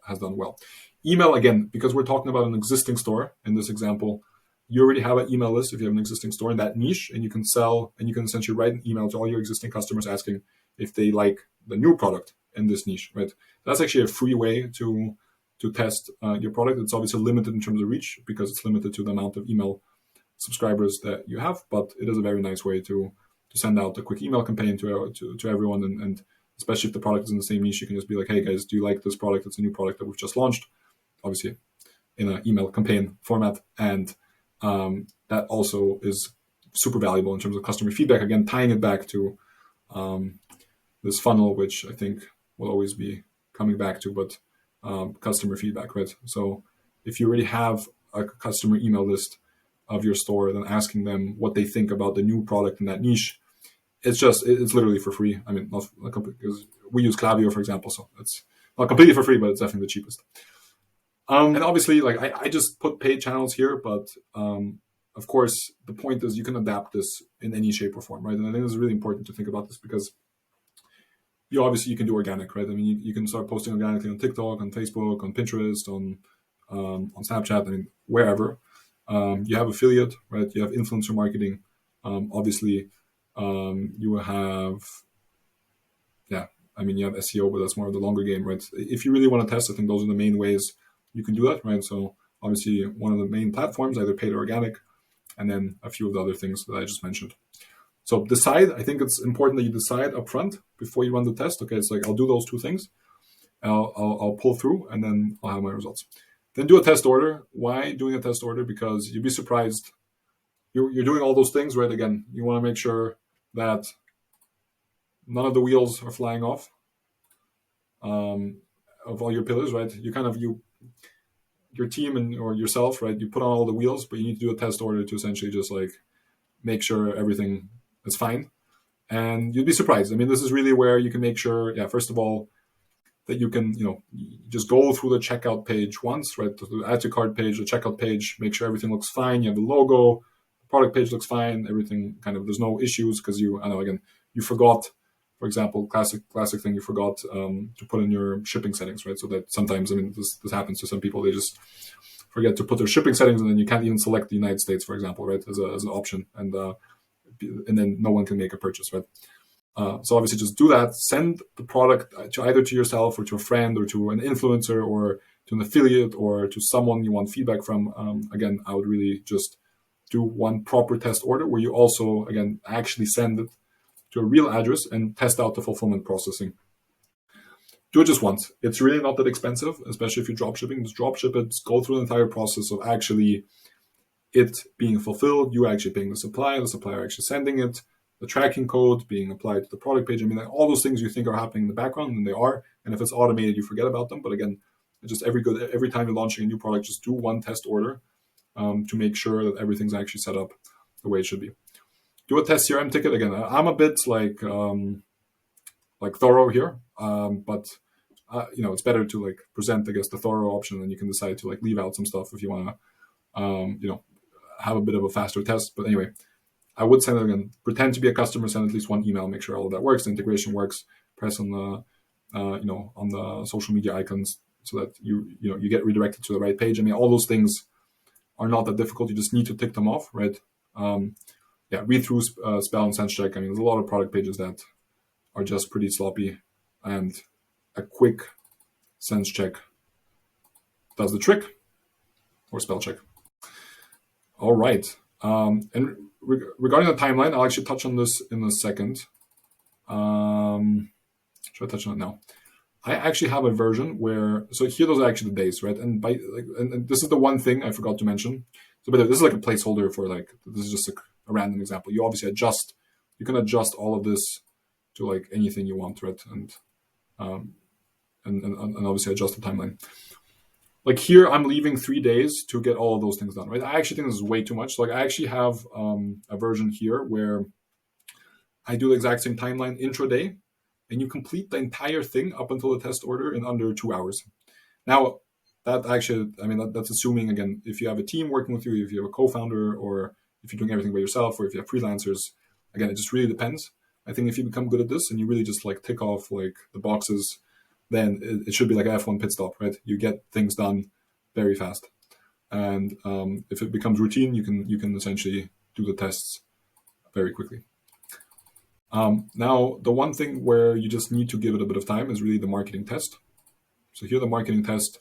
has done well. Email, again, because we're talking about an existing store in this example, you already have an email list if you have an existing store in that niche, and you can sell, and you can essentially write an email to all your existing customers asking if they like the new product in this niche, right? That's actually a free way to test your product. It's obviously limited in terms of reach because it's limited to the amount of email subscribers that you have, but it is a very nice way to send out a quick email campaign to everyone, and especially if the product is in the same niche, you can just be like, hey guys, do you like this product? It's a new product that we've just launched, obviously in an email campaign format, and that also is super valuable in terms of customer feedback. Again, tying it back to this funnel, which I think will always be coming back to, but customer feedback, right? So if you already have a customer email list of your store, then asking them what they think about the new product in that niche, it's literally for free. I mean, not because we use Klaviyo, for example, so it's not completely for free, but it's definitely the cheapest. And obviously, like I just put paid channels here, but of course, the point is you can adapt this in any shape or form, right? And I think it's really important to think about this because you can do organic, right? I mean, you can start posting organically on TikTok, on Facebook, on Pinterest, on Snapchat, I mean, wherever. You have affiliate, right? You have influencer marketing. Obviously, you have, you have SEO, but that's more of the longer game, right? If you really want to test, I think those are the main ways you can do that, right? So obviously, one of the main platforms, either paid or organic, and then a few of the other things that I just mentioned. So decide. I think it's important that you decide upfront before you run the test. Okay, it's like I'll do those 2 things. I'll pull through, and then I'll have my results. Then do a test order. Why doing a test order? Because you'd be surprised. You're doing all those things, right? Again, you want to make sure that none of the wheels are flying off of all your pillars, right? Your team or yourself, right? You put on all the wheels, but you need to do a test order to essentially just like make sure everything is fine. And you'd be surprised. I mean, this is really where you can make sure, first of all, that you can, just go through the checkout page once, right? The add to cart page, the checkout page, make sure everything looks fine. You have the logo, the product page looks fine, everything there's no issues because you forgot, for example, classic thing, you forgot to put in your shipping settings, right? So that sometimes, this happens to some people, they just forget to put their shipping settings, and then you can't even select the United States, for example, right, as an option, and then no one can make a purchase, right? So obviously just do that. Send the product to either to yourself or to a friend or to an influencer or to an affiliate or to someone you want feedback from. Again, I would really just do one proper test order where you also, again, actually send it to a real address and test out the fulfillment processing. Do it just once. It's really not that expensive, especially if you're dropshipping. Just dropship it, go through the entire process of actually it being fulfilled, you actually paying the supplier actually sending it, the tracking code being applied to the product page. I mean, like all those things you think are happening in the background, and they are. And if it's automated, you forget about them. But again, just every time you're launching a new product, just do one test order to make sure that everything's actually set up the way it should be. Do a test CRM ticket. Again, I'm a bit like thorough here, but it's better to like present, I guess, the thorough option, and you can decide to like leave out some stuff if you want to, have a bit of a faster test. But anyway, I would send it again. Pretend to be a customer, send at least one email, make sure all of that works, the integration works. Press on the, on the social media icons so that you get redirected to the right page. I mean, all those things are not that difficult. You just need to tick them off, right? Read through, spell and sense check. I mean, there's a lot of product pages that are just pretty sloppy, and a quick sense check does the trick, or spell check. All right. And regarding the timeline, I'll actually touch on this in a second. Should I touch on it now? I actually have a version where, so here those are actually the days, right? And and this is the one thing I forgot to mention. So, but this is like a placeholder for like, this is just a random example. You obviously you can adjust all of this to like anything you want, right? And obviously adjust the timeline. Like here, I'm leaving 3 days to get all of those things done, right? I actually think this is way too much. So like I actually have a version here where I do the exact same timeline intraday, and you complete the entire thing up until the test order in under 2 hours. Now, that actually, I mean, that's assuming, again, if you have a team working with you, if you have a co-founder, or if you're doing everything by yourself, or if you have freelancers. Again, it just really depends. I think if you become good at this and you really just like tick off like the boxes, then it should be like F1 Pitstop, right? You get things done very fast. And if it becomes routine, you can essentially do the tests very quickly. Now, the one thing where you just need to give it a bit of time is really the marketing test. So here, the marketing test,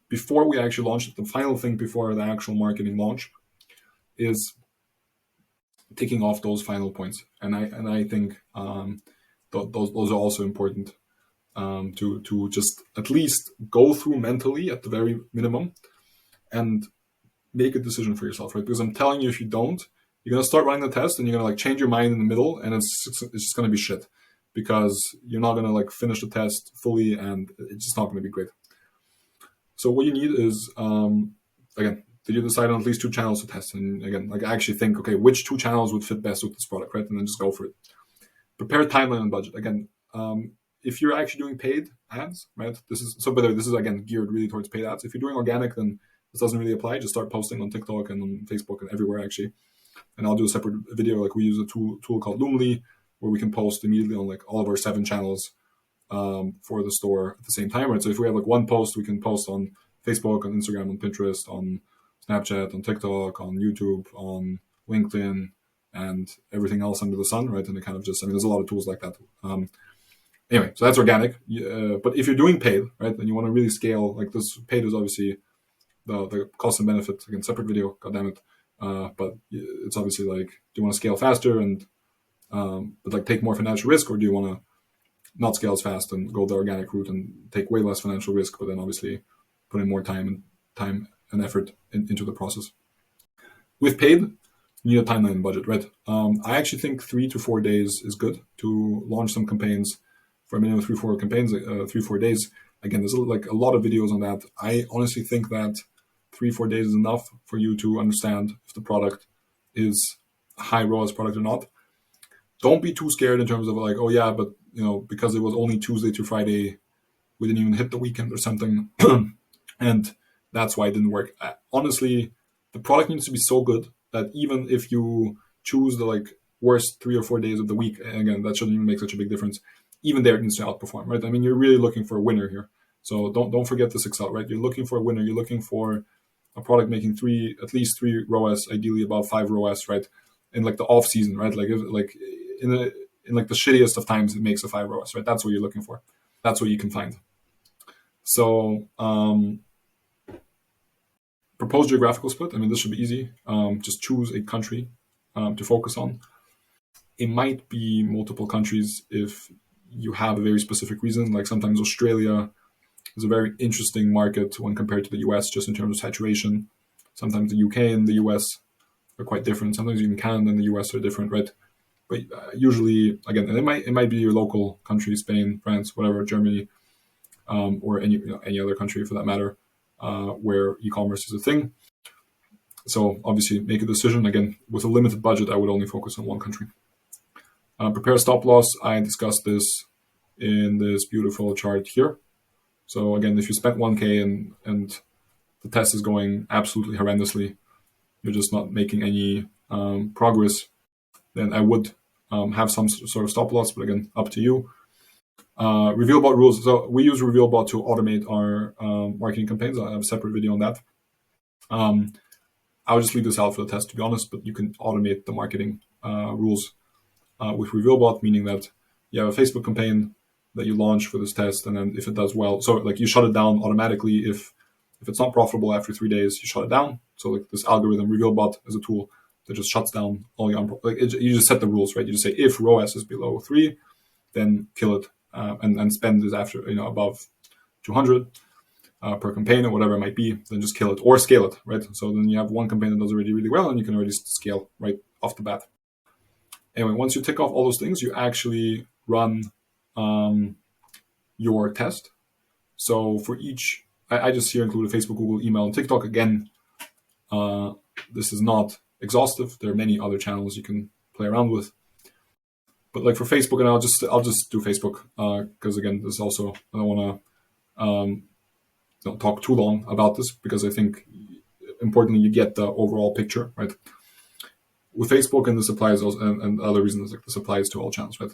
before we actually launch it, the final thing before the actual marketing launch is ticking off those final points. And I think those are also important to just at least go through mentally at the very minimum and make a decision for yourself, right? Because I'm telling you, if you don't, you're going to start running the test and you're going to like change your mind in the middle, and it's just going to be shit because you're not going to like finish the test fully, and it's just not going to be great. So what you need is, again, did you decide on at least 2 channels to test? And again, like I actually think, okay, which 2 channels would fit best with this product, right? And then just go for it. Prepare timeline and budget. Again, if you're actually doing paid ads, right? This is again geared really towards paid ads. If you're doing organic, then this doesn't really apply. Just start posting on TikTok and on Facebook and everywhere actually. And I'll do a separate video. Like we use a tool called Loomly, where we can post immediately on like all of our 7 channels for the store at the same time, right? So if we have like one post, we can post on Facebook, on Instagram, on Pinterest, on Snapchat, on TikTok, on YouTube, on LinkedIn, and everything else under the sun, right? And it kind of just, I mean, there's a lot of tools like that. Anyway, so that's organic. But if you're doing paid, right, then you want to really scale. Like this paid is obviously the cost and benefit. Again, separate video, goddammit. But it's obviously like, do you want to scale faster and but like take more financial risk, or do you want to not scale as fast and go the organic route and take way less financial risk, but then obviously put in more time and effort into the process? With paid, you need a timeline and budget, right? I actually think 3 to 4 days is good to launch some campaigns. For a minimum 3-4 campaigns, 3-4 days. Again, there's like a lot of videos on that. I honestly think that 3-4 days is enough for you to understand if the product is a high ROAS product or not. Don't be too scared in terms of like, oh yeah, but because it was only Tuesday to Friday, we didn't even hit the weekend or something, and that's why it didn't work. Honestly, the product needs to be so good that even if you choose the like worst 3 or 4 days of the week, and again, that shouldn't even make such a big difference. Even there, it needs to outperform, right? I mean, you're really looking for a winner here. So don't forget this Excel, right? You're looking for a winner. You're looking for a product making at least 3 ROAS, ideally above 5 ROAS, right? In like the off season, right? Like in like the shittiest of times, it makes a 5 ROAS, right? That's what you're looking for. That's what you can find. So propose geographical split. I mean, this should be easy. Just choose a country to focus on. It might be multiple countries if you have a very specific reason. Like sometimes Australia is a very interesting market when compared to the US, just in terms of saturation. Sometimes the UK and the US are quite different. Sometimes even Canada and the US are different, right? But usually, again, and it might be your local country, Spain, France, whatever, Germany, or any other country for that matter, where e-commerce is a thing. So obviously, make a decision. Again, with a limited budget, I would only focus on one country. Prepare a stop loss. I discussed this in this beautiful chart here. So again, if you spent 1K and the test is going absolutely horrendously, you're just not making any progress, then I would have some sort of stop loss, but again, up to you. RevealBot rules. So we use RevealBot to automate our marketing campaigns. I have a separate video on that. I'll just leave this out for the test, to be honest, but you can automate the marketing rules with RevealBot, meaning that you have a Facebook campaign that you launch for this test, and then if it does well, so like you shut it down automatically. If it's not profitable after 3 days, you shut it down. So like this algorithm, RevealBot, is a tool that just shuts down all your you just set the rules, right? You just say if ROAS is below 3, then kill it, and spend is after above 200 per campaign or whatever it might be, then just kill it or scale it, right? So then you have one campaign that does already really well, and you can already scale right off the bat. Anyway, once you tick off all those things, you actually run your test. So for each, I just here included Facebook, Google, email, and TikTok. Again, this is not exhaustive. There are many other channels you can play around with. But like for Facebook, and I'll just do Facebook because again, this also, I don't want to talk too long about this because I think importantly you get the overall picture, right? With Facebook, and this applies also, and other reasons, like this applies to all channels, right?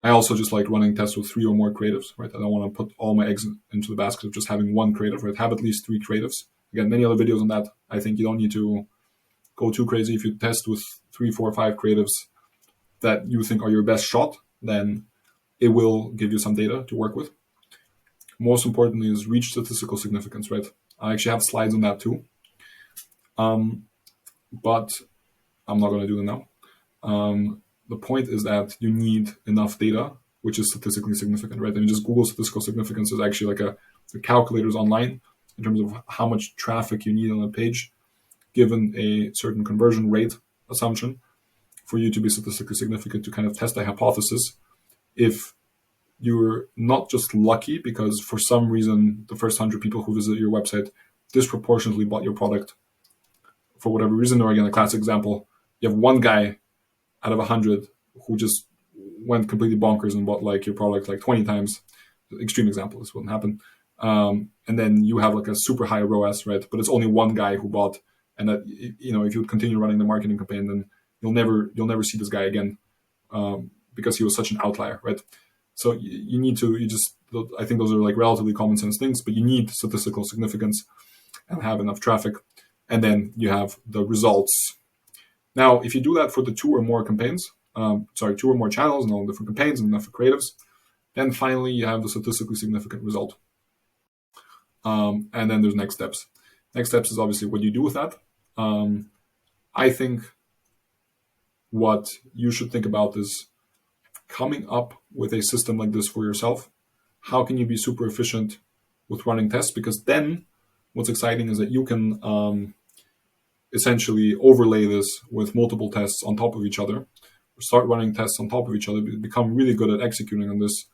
I also just like running tests with 3 or more creatives, right? I don't want to put all my eggs into the basket of just having one creative, right? Have at least 3 creatives. Again, many other videos on that. I think you don't need to go too crazy. If you test with 3, 4, 5 creatives that you think are your best shot, then it will give you some data to work with. Most importantly is reach statistical significance, right? I actually have slides on that too. But I'm not going to do them now. The point is that you need enough data, which is statistically significant, right? And you just Google statistical significance is actually like the calculators online in terms of how much traffic you need on a page, given a certain conversion rate assumption, for you to be statistically significant to kind of test a hypothesis. If you're not just lucky because for some reason the first 100 people who visit your website disproportionately bought your product for whatever reason, or again, a classic example, you have one guy out of 100 who just went completely bonkers and bought like your product like 20 times. Extreme example, this wouldn't happen. And then you have like a super high ROAS, right? But it's only one guy who bought, and that if you would continue running the marketing campaign, then you'll never see this guy again because he was such an outlier, right? So I think those are like relatively common sense things, but you need statistical significance and have enough traffic, and then you have the results. Now, if you do that for the 2 or more campaigns, 2 or more channels and all different campaigns and enough creatives, then finally you have the statistically significant result. And then there's next steps. Next steps is obviously what you do with that. I think what you should think about is coming up with a system like this for yourself. How can you be super efficient with running tests? Because then what's exciting is that you can essentially overlay this with multiple tests on top of each other, start running tests on top of each other, become really good at executing on this.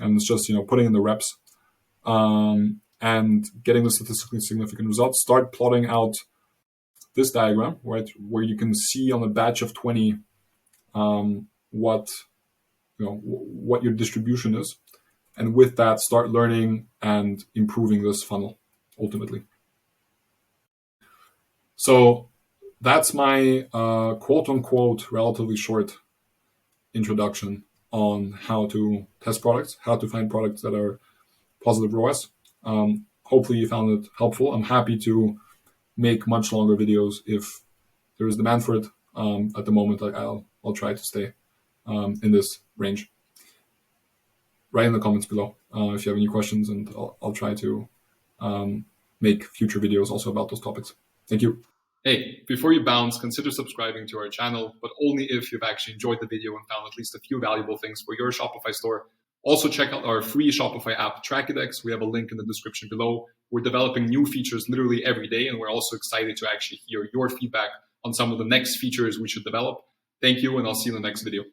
And it's just, putting in the reps and getting the statistically significant results. Start plotting out this diagram, right, where you can see on a batch of 20 what your distribution is. And with that, start learning and improving this funnel ultimately. So that's my quote unquote relatively short introduction on how to test products, how to find products that are positive ROAS. Hopefully you found it helpful. I'm happy to make much longer videos if there is demand for it. At the moment, I'll try to stay in this range. Write in the comments below if you have any questions, and I'll try to make future videos also about those topics. Thank you. Hey, before you bounce, consider subscribing to our channel, but only if you've actually enjoyed the video and found at least a few valuable things for your Shopify store. Also, check out our free Shopify app, Trackidex. We have a link in the description below. We're developing new features literally every day, and we're also excited to actually hear your feedback on some of the next features we should develop. Thank you, and I'll see you in the next video.